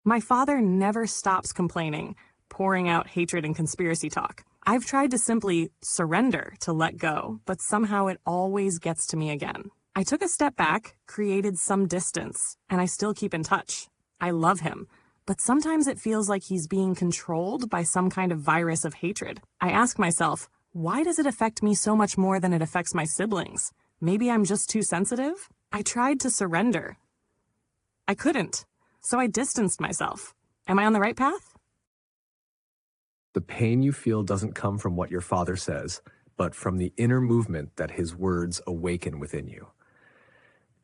My father never stops complaining, pouring out hatred and conspiracy talk. I've tried to simply surrender to let go, but somehow it always gets to me again. I took a step back, created some distance, and I still keep in touch. I love him, but sometimes it feels like he's being controlled by some kind of virus of hatred. I ask myself, why does it affect me so much more than it affects my siblings? Maybe I'm just too sensitive? I tried to surrender. I couldn't, so I distanced myself. Am I on the right path? The pain you feel doesn't come from what your father says, but from the inner movement that his words awaken within you.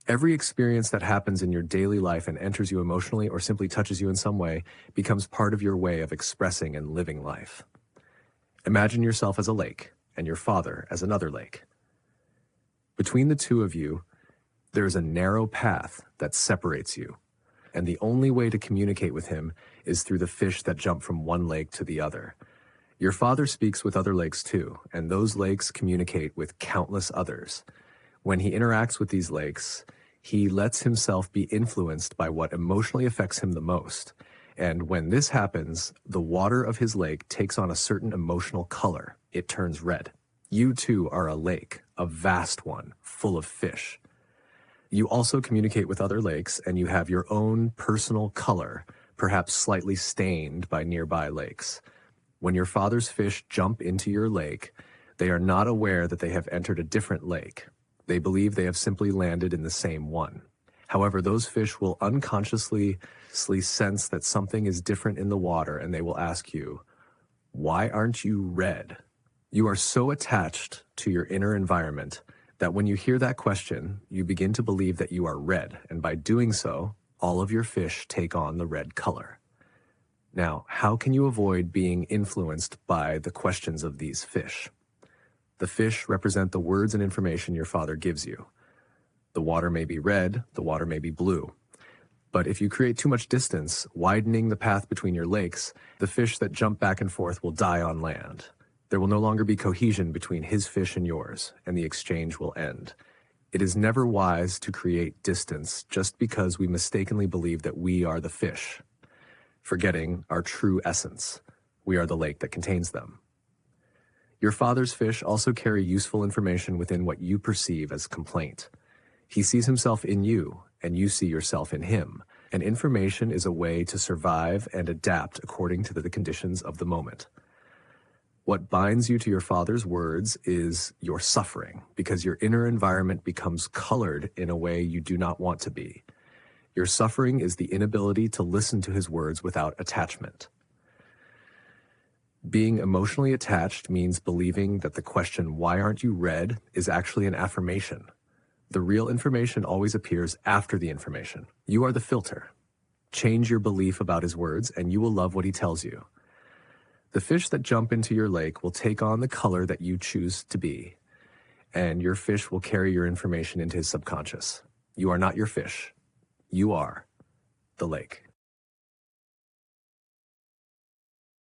Every experience that happens in your daily life and enters you emotionally or simply touches you in some way becomes part of your way of expressing and living life. Imagine yourself as a lake and your father as another lake. Between the two of you, there is a narrow path that separates you, and the only way to communicate with him is through the fish that jump from one lake to the other. Your father speaks with other lakes too, and those lakes communicate with countless others. When he interacts with these lakes, he lets himself be influenced by what emotionally affects him the most. And when this happens, the water of his lake takes on a certain emotional color. It turns red. You too are a lake, a vast one, full of fish. You also communicate with other lakes, and you have your own personal color, perhaps slightly stained by nearby lakes. When your father's fish jump into your lake, they are not aware that they have entered a different lake. They believe they have simply landed in the same one. However, those fish will unconsciously sense that something is different in the water, and they will ask you, "Why aren't you red?" You are so attached to your inner environment that when you hear that question, you begin to believe that you are red, and by doing so, all of your fish take on the red color. Now, how can you avoid being influenced by the questions of these fish? The fish represent the words and information your father gives you. The water may be red, the water may be blue. But if you create too much distance, widening the path between your lakes, the fish that jump back and forth will die on land. There will no longer be cohesion between his fish and yours, and the exchange will end. It is never wise to create distance just because we mistakenly believe that we are the fish, forgetting our true essence. We are the lake that contains them. Your father's fish also carry useful information within what you perceive as complaint. He sees himself in you, and you see yourself in him, and information is a way to survive and adapt according to the conditions of the moment. What binds you to your father's words is your suffering, because your inner environment becomes colored in a way you do not want to be. Your suffering is the inability to listen to his words without attachment. Being emotionally attached means believing that the question, "Why aren't you red?" is actually an affirmation. The real information always appears after the information. You are the filter. Change your belief about his words, and you will love what he tells you. The fish that jump into your lake will take on the color that you choose to be, and your fish will carry your information into his subconscious. You are not your fish. You are the lake.